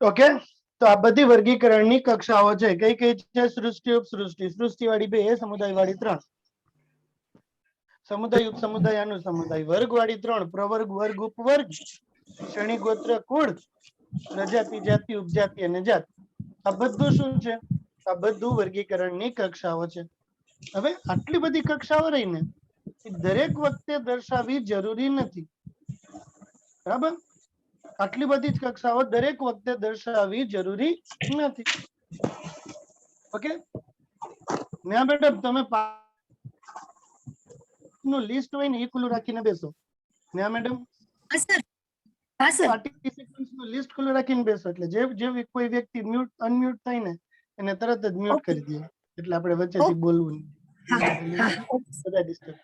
Okay, તો આ બધી વર્ગીકરણની કક્ષાઓ છે. કઈ કઈ છે? સૃષ્ટિ, ઉપસૃષ્ટિ. સૃષ્ટિ વાળી 2, સમુદાય વાળી 3, સમુદાય ઉપસમુદાય અનુસમુદાય. વર્ગ વાળી 3, પ્રવર્ગ, વર્ગ, ઉપવર્ગ, શ્રેણી, ગોત્ર, કુળ, પ્રજાતિ, જાતિ, ઉપજાતિ અને જાત. આ બધું શું છે? આ બધું વર્ગીકરણની કક્ષાઓ છે. હવે આટલી બધી કક્ષાઓ રહીને દરેક વખતે દર્શાવવી જરૂરી નથી. બરાબર? આટલી બધી જ કક્ષાઓ દરેક વખતે દર્શાવવી જરૂરી નથી. ઓકે, ના મેડમ, તમે નું લિસ્ટ હોય ને એ ખુલ્લું રાખીને બેસો. ના મેડમ, પાર્ટિસિપન્ટ્સ નું લિસ્ટ ખુલ્લું રાખીને બેસો, એટલે જે કોઈ વ્યક્તિ મ્યુટ અનમ્યુટ થાય ને એને તરત જ મ્યુટ કરી દો, એટલે આપણે વચ્ચેથી બોલવું બધા ડિસ્ટર્બ.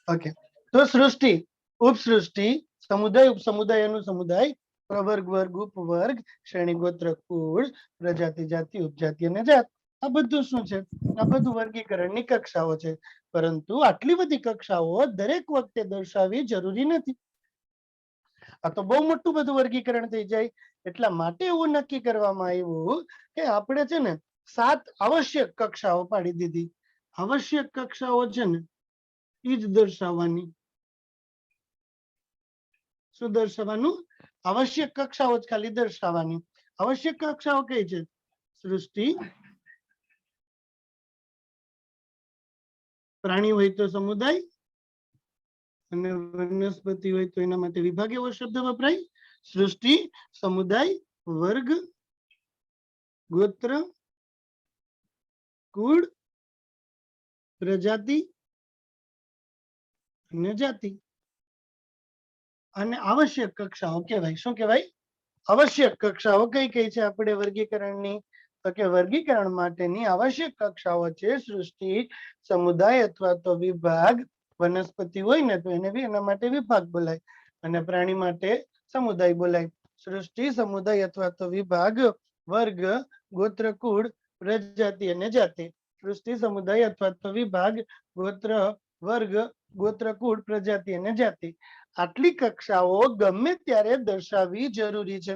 ઓકે, તો સૃષ્ટિ, ઉપસૃષ્ટિ, સમુદાય, ઉપસમુદાય, અનુસમુદાય, પ્રવર્ગ, વર્ગ, ઉપવર્ગ, શ્રેણી, ગોત્ર, કુળ, પ્રજાતિ, જાતિ, ઉપજાતિ અને જાત. આ બધું શું છે? આ બધું વર્ગીકરણની કક્ષાઓ છે. પરંતુ આટલી બધી કક્ષાઓ દરેક વખતે દર્શાવવી જરૂરી નથી. આ તો બહુ મોટું બધું વર્ગીકરણ થઈ જાય. એટલા માટે એવું નક્કી કરવામાં આવ્યું કે આપણે છે ને 7 આવશ્યક કક્ષાઓ પાડી દીધી. આવશ્યક કક્ષાઓ છે ને એ જ દર્શાવવાની. શું દર્શાવવાનું? આવશ્યક કક્ષાઓ જ ખાલી દર્શાવવાની. આવશ્યક કક્ષાઓ કઈ છે? સૃષ્ટિ, પ્રાણી હોય તો સમુદાય, અને વનસ્પતિ હોય તો એના માટે વિભાગ એવો શબ્દ વપરાય. સૃષ્ટિ, સમુદાય, વર્ગ, ગોત્ર, કુળ, પ્રજાતિ અને જાતિ. અને આવશ્યક કક્ષાઓ કહેવાય. શું કહેવાય? આવશ્યક કક્ષાઓ કઈ કઈ છે આપણે વર્ગીકરણની? તો કે વર્ગીકરણ માટેની આવશ્યક કક્ષાઓ છે સૃષ્ટિ, સમુદાય અથવા તો વિભાગ. વનસ્પતિ હોય ને તો એને એના માટે વિભાગ બોલાય, અને પ્રાણી માટે સમુદાય બોલાય. સૃષ્ટિ, સમુદાય અથવા તો વિભાગ, વર્ગ, ગોત્ર, કુળ, પ્રજાતિ અને જાતિ. સૃષ્ટિ, સમુદાય અથવા તો વિભાગ, ગોત્ર, વર્ગ, ગોત્ર, કુળ, પ્રજાતિ અને જાતિ. આટલી કક્ષાઓ ગમે ત્યારે દર્શાવવી જરૂરી છે.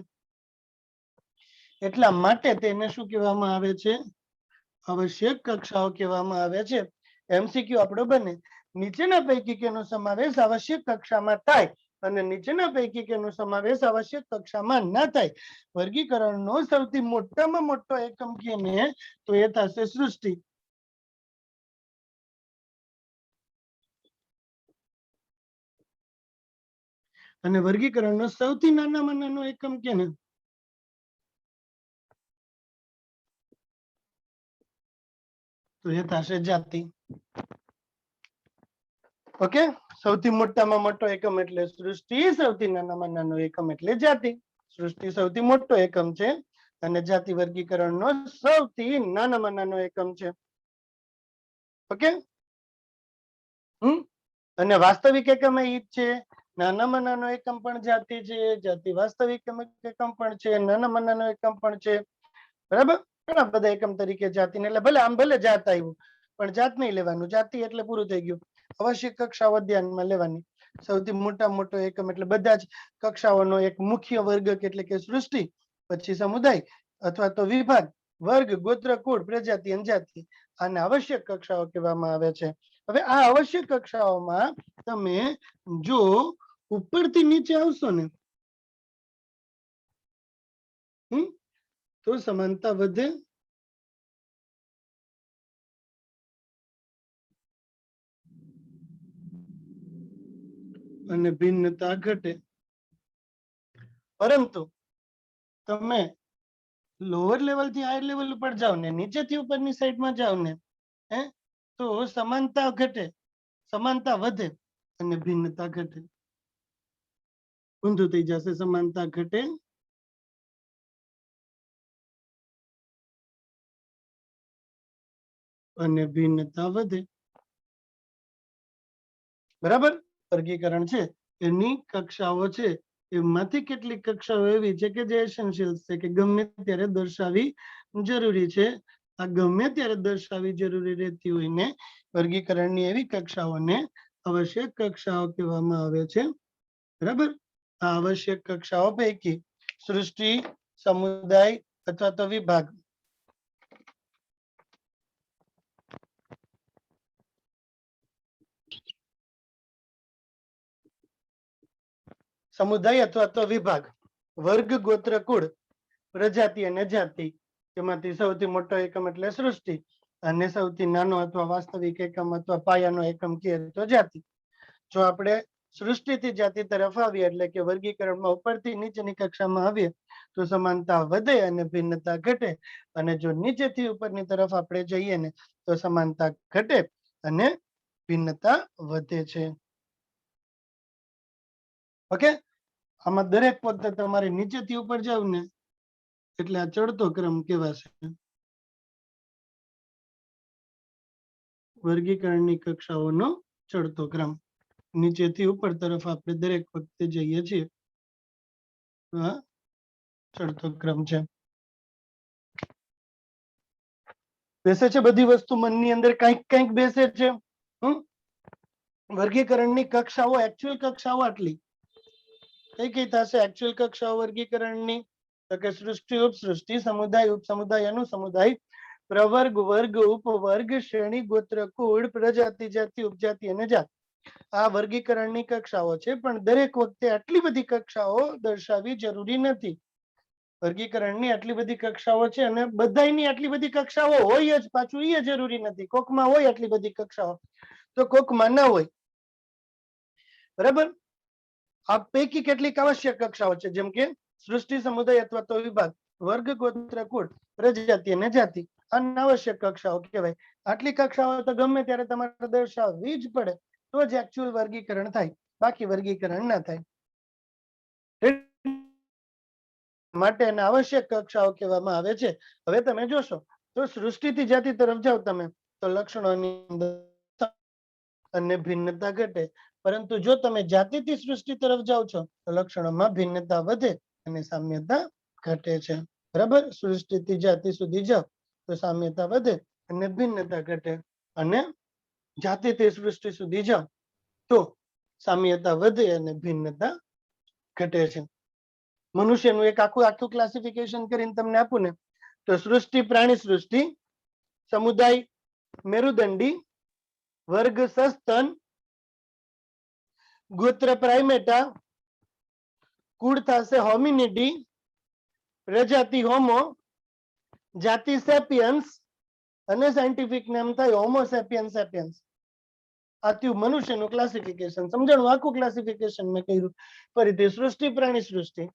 એટલા માટે તેને શું કહેવામાં આવે છે? આવશ્યક કક્ષાઓ કહેવામાં આવે છે. એમસીક્યુ આપણો બને, નીચેના પૈકી કેનો સમાવેશ આવશ્યક કક્ષામાં થાય અને નીચેના પૈકી કેનો સમાવેશ આવશ્યક કક્ષામાં ના થાય. વર્ગીકરણનો સૌથી મોટામાં મોટો એકમ કેને તો એ થશે સૃષ્ટિ. અને વર્ગીકરણનો સૌથી નાનામાં નાનો એકમ કેને? તો એ થશે જાતિ. ઓકે, સૌથી મોટામાં મોટો એકમ એટલે સૃષ્ટિ, સૌથી નાનામાં નાનો એકમ એટલે જાતિ. સૃષ્ટિ સૌથી મોટો એકમ છે અને જાતિ વર્ગીકરણનો સૌથી નાનામાં નાનો એકમ છે. ઓકે, અને વાસ્તવિક એકમ એ જ છે. નાનામાં નાનો એકમ પણ જાતિ છે, જાતિ વાસ્તવિક એકમ પણ છે, નાનામાં નાનો એકમ પણ છે. બરાબર? ઘણા બધા એકમ તરીકે જાતિને, એટલે ભલે આમ ભલે જાત આવ્યું પણ જાત નહીં લેવાનું, જાતિ એટલે પૂરું થઈ ગયું. આવશ્યક કક્ષાઓ ધ્યાનમાં લેવાની. સૌથી મોટા મોટો એકમ એટલે બધા જ કક્ષાઓનો એક મુખ્ય વર્ગ એટલે કે સૃષ્ટિ, પછી સમુદાય અથવા તો વિભાગ, વર્ગ, ગોત્ર, કુળ, પ્રજાતિ અને જાતિ. આને આવશ્યક કક્ષાઓ કહેવામાં આવે છે. હવે આ આવશ્યક કક્ષાઓમાં તમે જો ઉપરથી નીચે આવશો ને તો સમાનતા વધે અને ભિન્નતા ઘટે. પરંતુ તમે લોઅર લેવલ થી હાયર લેવલ ઉપર જાઓ ને, નીચેથી ઉપરની સાઈડમાં જાઓ ને, તો સમાનતા ઘટે, સમાનતા વધે અને ભિન્નતા ઘટે. ઊંધું થઈ જશે, સમાનતા ઘટે અને ભિન્નતા વધે. બરાબર? વર્ગીકરણ છે એની કક્ષાઓ છે, એમાંથી કેટલીક કક્ષાઓ એવી છે કે જે એસેન્શિયલ છે, કે ગમે ત્યારે દર્શાવવી જરૂરી છે. આ ગમે ત્યારે દર્શાવવી જરૂરી રહેતી હોય ને વર્ગીકરણની એવી કક્ષાઓને આવશ્યક કક્ષાઓ કહેવામાં આવે છે. બરાબર? આ આવશ્યક કક્ષાઓ પૈકી સૃષ્ટિ, સમુદાય અથવા તો વિભાગ. સમુદાય અથવા તો વિભાગ, વર્ગ, ગોત્ર, કુળ, પ્રજાતિ અને જાતિ. તેમાંથી સૌથી મોટો એકમ એટલે સૃષ્ટિ અને સૌથી નાનો અથવા વાસ્તવિક એકમ અથવા પાયાનો એકમ કે તો જાતિ. જો આપણે સૃષ્ટિથી જાતિ તરફ આવીએ એટલે કે વર્ગીકરણમાં ઉપરથી નીચેની કક્ષામાં આવીએ તો સમાનતા વધે અને ભિન્નતા ઘટે, અને જો નીચેથી ઉપરની તરફ આપણે જઈએ ને તો સમાનતા ઘટે અને ભિન્નતા વધે છે. ઓકે, આમાં દરેક વખતે તમારે નીચેથી ઉપર જાવ ને એટલે આ ચડતો ક્રમ કહેવાશે. વર્ગીકરણની કક્ષાઓનો ચડતો ક્રમ. નીચેથી ઉપર તરફ આપણે દરેક વખતે જઈએ છીએ આ ચડતો ક્રમ છે. બેસે છે બધી વસ્તુ મનની અંદર કંઈક કંઈક બેસે છે. વર્ગીકરણની કક્ષાઓ, એકચ્યુઅલ કક્ષાઓ આટલી. કઈ કઈ થશે એકચ્યુઅલ કક્ષાઓ વર્ગીકરણની? તો કે સૃષ્ટિ, ઉપસૃષ્ટિ, સમુદાય, ઉપસમુદાય, અનુસમુદાય, પ્રવર્ગ, વર્ગ, ઉપવર્ગ, શ્રેણી, ગોત્ર, કુળ, પ્રજાતિ, જાતિ, ઉપજાતિ અને જાત. આ વર્ગીકરણની કક્ષાઓ છે, પણ દરેક વખતે આટલી બધી કક્ષાઓ દર્શાવવી જરૂરી નથી. વર્ગીકરણની આટલી બધી કક્ષાઓ છે અને બધાયની આટલી બધી કક્ષાઓ હોય જ, પાછું એ જરૂરી નથી. કોકમાં હોય આટલી બધી કક્ષાઓ તો કોકમાં ના હોય. બરાબર? આ પૈકી કેટલીક આવશ્યક કક્ષાઓ છે, જેમ કે સૃષ્ટિ, સમુદાય અથવા તો વિભાગ, વર્ગ, ગોત્ર, કુળ, પ્રજાતિ અને જાતિ. આ આવશ્યક કક્ષાઓ કહેવાય. આટલી કક્ષાઓ તો ગમે ત્યારે તમારે દર્શાવવી જ પડે, તો જ એકચ્યુઅલ વર્ગીકરણ થાય, બાકી વર્ગીકરણ ના થાય. માટે એને આવશ્યક કક્ષાઓ કહેવામાં આવે છે. હવે તમે જોશો તો સૃષ્ટિથી જાતિ તરફ જાઓ તમે તો લક્ષણોની અંદર અને ભિન્નતા ઘટે, પરંતુ જો તમે જાતિથી સૃષ્ટિ તરફ જાઓ છો તો લક્ષણોમાં ભિન્નતા વધે અને સામ્યતા ઘટે છે. બરાબર? સૃષ્ટિથી જાતિ સુધી જાઓ તો સામ્યતા વધે અને ભિન્નતા ઘટે, અને જાતિથી સૃષ્ટિ સુધી જાઓ તો સામ્યતા વધે અને ભિન્નતા ઘટે છે. મનુષ્યનું એક આખું ક્લાસિફિકેશન કરીને તમને આપું ને તો સૃષ્ટિ પ્રાણી સૃષ્ટિ, સમુદાય મેરુદંડી, વર્ગ સસ્તન, ગોત્ર પ્રાઇમેટા, કુળ થશે હોમિનિડી, પ્રજાતિ હોમો, જાતિ સેપિયન્સ અને સાયન્ટિફિક નામ થાય હોમો સેપિયન્સ સેપિયન્સ. આ થયું મનુષ્યનું ક્લાસિફિકેશન. સમજણું? આખું ક્લાસિફિકેશન મેં કર્યું. ફરીથી સૃષ્ટિ પ્રાણી સૃષ્ટિ,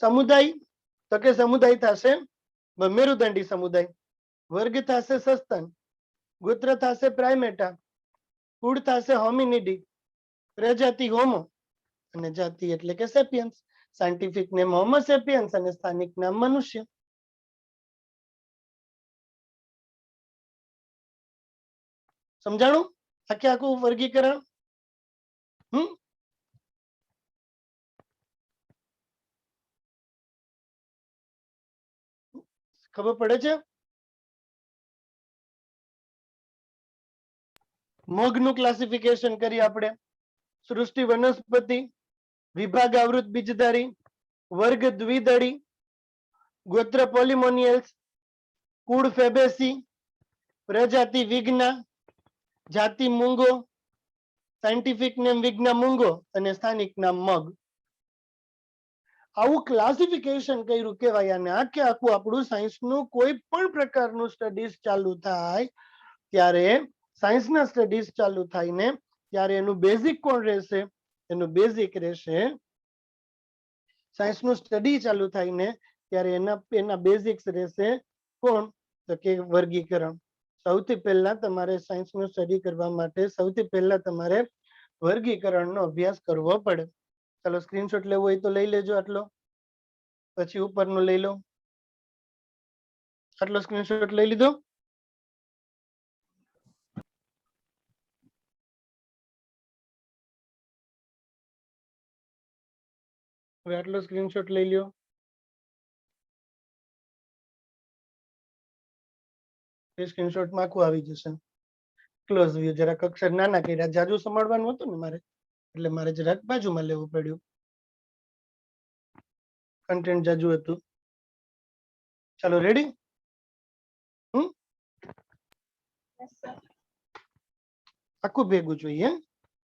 સમુદાય તો કે સમુદાય થશે મેરુદંડી સમુદાય, વર્ગ થશે સસ્તન, ગોત્ર થશે પ્રાઇમેટા, કુળ થશે હોમિનિડી, પ્રજાતિ હોમો અને જાતિ એટલે કે સેપિયન્સ. સાયન્ટિફિક નેમ હોમો સેપિયન્સ અને સ્થાનિક નામ મનુષ્ય. સમજાણું આખે આખું વર્ગીકરણ? ખબર પડે છે? મગનું ક્લાસિફિકેશન કરી આપણે. સૃષ્ટિ વનસ્પતિ, વિભાગ આવૃત બીજધારી, વર્ગ દ્વિદળી, ગોત્ર પોલિમોનિયલ્સ, કુળ ફેબેસી, પ્રજાતિ વિજ્ઞા, જાતિ મૂંગો, સાયન્ટિફિક નેમ વિજ્ઞા મૂંગો અને સ્થાનિક નામ મગ. આવું ક્લાસિફિકેશન કર્યું કહેવાય. અને આખે આખું આપણું સાયન્સનું કોઈ પણ પ્રકારનું સ્ટડીઝ ચાલુ થાય ત્યારે, સાયન્સના સ્ટડીઝ ચાલુ થાય ને ત્યારે એનું બેઝિક કોણ રહેશે? એનું બેઝિક રહેશે, સાયન્સનું સ્ટડી ચાલુ થાય ને ત્યારે એના બેઝિક્સ રહેશે કોણ? તો કે વર્ગીકરણ. સૌથી પહેલા તમારે સાયન્સનું સ્ટડી કરવા માટે સૌથી પહેલા તમારે વર્ગીકરણનો અભ્યાસ કરવો પડે. ચાલો સ્ક્રીનશોટ લેવો હોય તો લઈ લેજો આટલો, પછી ઉપરનો લઈ લો. આટલો સ્ક્રીનશોટ લઈ લીધો? હવે આટલો સ્ક્રીનશોટ લઈ લ્યો. એ સ્ક્રીનશોટમાં આખું આવી જશે. Close view. જરાક અક્ષર નાના કર્યા, જાજુ સંભાળવાનું હતું ને મારે, એટલે મારે જરાક બાજુમાં લેવું પડ્યું. કન્ટેન્ટ જાજુ હતું. ચાલો રેડી. આખું ભેગું જોઈએ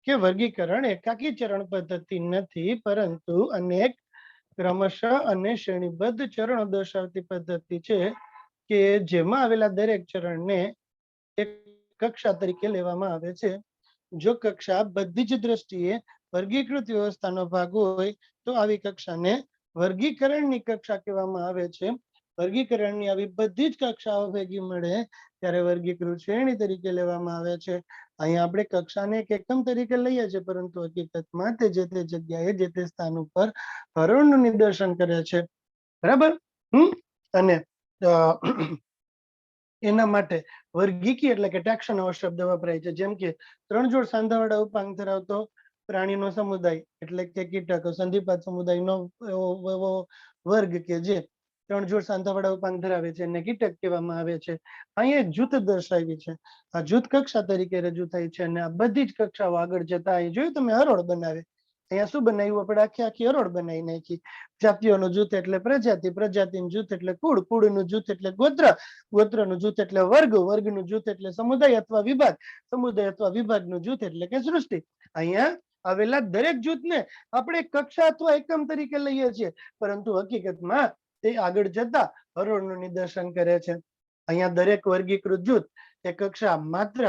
કે વર્ગીકરણ એકાકી ચરણ પદ્ધતિ નથી, પરંતુ અનેક ક્રમશઃ અને શ્રેણીબદ્ધ ચરણો દર્શાવતી પદ્ધતિ છે કે જેમાં આવેલા દરેક ચરણને એક કક્ષા તરીકે લેવામાં આવે છે. જો કક્ષા બધી જ દ્રષ્ટિએ વર્ગીકૃત વ્યવસ્થાનો ભાગ હોય તો આવી કક્ષાને વર્ગીકરણની કક્ષા કહેવામાં આવે છે. વર્ગીકરણની આવી બધી જ કક્ષાઓ ભેગી મળે ત્યારે વર્ગીકૃત શ્રેણી તરીકે લેવામાં આવે છે. અહીંયા આપણે કક્ષાને એક એકમ તરીકે લઈએ છીએ, પરંતુ હકીકતમાં તે જે તે જગ્યાએ જે તે સ્થાન ઉપર હરોળનું નિદર્શન કરે છે. બરાબર. અને એના માટે વર્ગીકી એટલે કે ટેક્સોન શબ્દ વપરાય છે. જેમ કે 3 જોડ સાંધાવાળા ઉપાંગ ધરાવતો પ્રાણીનો સમુદાય એટલે કે કીટક સંધિપાત સમુદાયનો એવો વર્ગ કે જે 3 જોડ સાંધાવાળા ઉપાંગ ધરાવે છે એને કીટક કહેવામાં આવે છે. અહીંયા એક જૂથ દર્શાવી છે. આ જૂથ કક્ષા તરીકે રજૂ થાય છે અને આ બધી જ કક્ષાઓ આગળ જતા અહીં જોયું તમે હરોળ બનાવે. અહીંયા શું બનાવ્યું? આપણે આખી હરોળ બનાવી નાખી. જાતિઓનું જૂથ એટલે પ્રજાતિ, પ્રજાતિનું જૂથ એટલે કુળ, કુળનું જૂથ એટલે ગોત્ર, ગોત્રનું જૂથ એટલે વર્ગ, વર્ગનું જૂથ એટલે સમુદાય અથવા વિભાગ, સમુદાય અથવા વિભાગનું જૂથ એટલે કે સૃષ્ટિ. અહીંયા આવેલા દરેક જૂથને આપણે કક્ષા અથવા એકમ તરીકે લઈએ છીએ, પરંતુ હકીકતમાં તે આગળ જતા હરોળનું નિદર્શન કરે છે. અહીંયા દરેક વર્ગીકૃત જૂથ એ કક્ષા માત્ર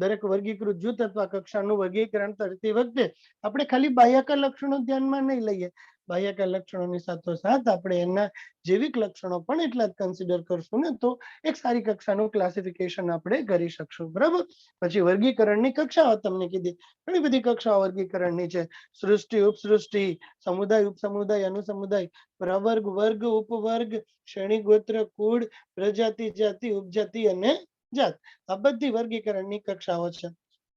દરેક વર્ગીકૃત જૂથ અથવા કક્ષાનું વર્ગીકરણ કરતી વખતે આપણે ખાલી બાહ્યક લક્ષણો ધ્યાનમાં નહીં લઈએ. બાહ્યક લક્ષણોની સાથોસાથ આપણે એના જૈવિક લક્ષણો પણ એટલા જ કન્સિડર કરશું ને તો એક સારી કક્ષાનું ક્લાસિફિકેશન આપણે કરી શકશું. બરાબર. પછી વર્ગીકરણની કક્ષાઓ તમને કીધી, ઘણી બધી કક્ષાઓ વર્ગીકરણની છે. સૃષ્ટિ, ઉપસૃષ્ટિ, સમુદાય, ઉપસમુદાય, અનુસમુદાય, પ્રવર્ગ, વર્ગ, ઉપવર્ગ, શ્રેણી, ગોત્ર, કુળ, પ્રજાતિ, જાતિ, ઉપજાતિ અને જાત. આ બધી વર્ગીકરણની કક્ષાઓ છે,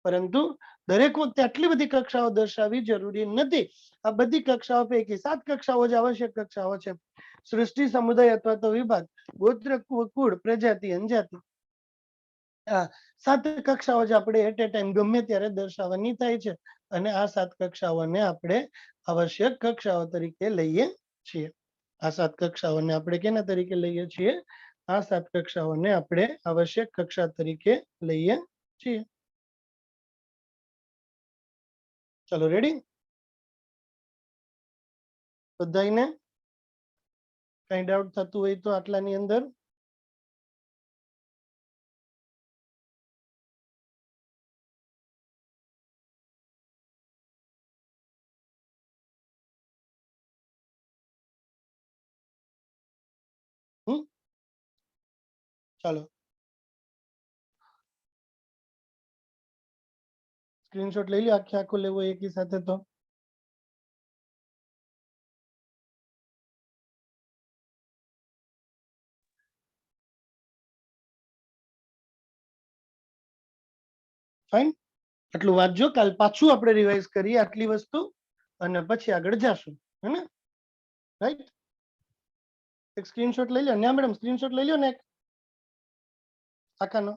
પરંતુ દરેક વખતે આટલી બધી કક્ષાઓ દર્શાવવી જરૂરી નથી. આ બધી કક્ષાઓ પૈકી 7 કક્ષાઓ જ આવશ્યક કક્ષાઓ છે. સૃષ્ટિ, સમુદાય અથવા તો વિભાગ, ગોત્ર, કુળ, પ્રજાતિ અને જાતિ. આ 7 કક્ષાઓ જ આપણે એટ એ ટાઈમ ગમે ત્યારે દર્શાવવાની થાય છે અને આ 7 કક્ષાઓને આપણે આવશ્યક કક્ષાઓ તરીકે લઈએ છીએ. આ 7 કક્ષાઓને આપણે કેના તરીકે લઈએ છીએ? આ 7 કક્ષાઓને આપણે આવશ્યક કક્ષા તરીકે લઈએ છીએ. ચલો રેડી. બધાને કઈ ડાઉટ થતું હોય તો આટલાની અંદર? ચાલો સ્ક્રીનશોટ લઈ લો. આખો લેવો એકી સાથે તો ફાઇન. આટલું વાંચજો. કાલ પાછું આપણે રિવાઇઝ કરીએ આટલી વસ્તુ અને પછી આગળ જાશું. હે ને? રાઈટ. એક સ્ક્રીનશોટ લઈ લો ને મેડમ. સ્ક્રીનશોટ લઈ લો ને એક આખાનો.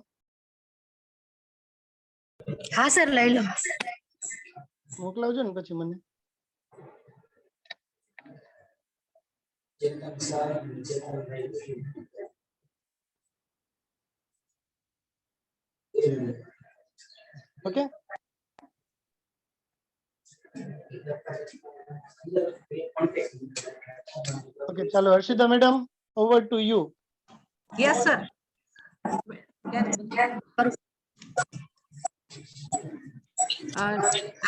હા સર લઈ લો. મોકલાવજો ને પછી મને. ઓકે. ઓકે ચાલો Harshita madam, over to you. Yes sir.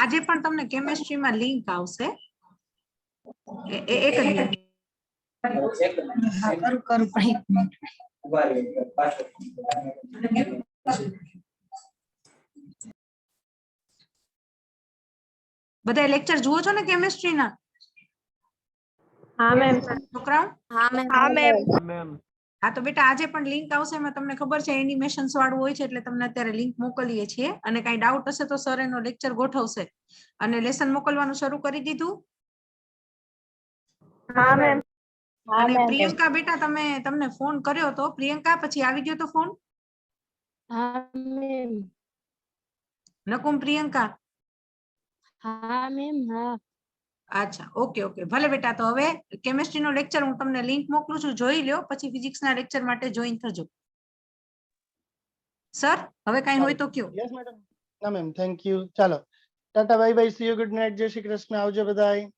આજે પણ તમને કેમેસ્ટ્રીમાં લિંક આવશે. એક જ મિનિટ. બધા લેક્ચર જુઓ છો ને કેમેસ્ટ્રીના? હા મેમ. છોકરાઓ? હા મેમ. હા તો બેટા આજે પણ લિંક આવશે. એમાં તમને ખબર છે એનિમેશન્સ વાળું હોય છે એટલે તમને અત્યારે લિંક મોકલીએ છીએ. અને કઈ ડાઉટ હશે તો સર એનો લેક્ચર ગોઠવશે. અને લેસન મોકલવાનું શરૂ કરી દીધું? હા મેમ. અને પ્રિયંકા બેટા તમને ફોન કર્યો તો પ્રિયંકા પછી આવી ગયો તો ફોન? હા મેમ. નકુમ પ્રિયંકા? હા મેમ. હા. અચ્છા, ઓકે ઓકે, ભલે બેટા. તો હવે કેમેસ્ટ્રી નો લેક્ચર હું તમને લિંક મોકલું છું, જોઈ લ્યો, પછી ફિઝિક્સ ના લેક્ચર માટે જોઈન થજો. સર હવે કઈ હોય તો કયો. Yes madam. ના મેમ, થેન્ક યુ. ચાલો Tata, bye bye, C you, good night, જય શ્રી કૃષ્ણ, આવજો બધાય.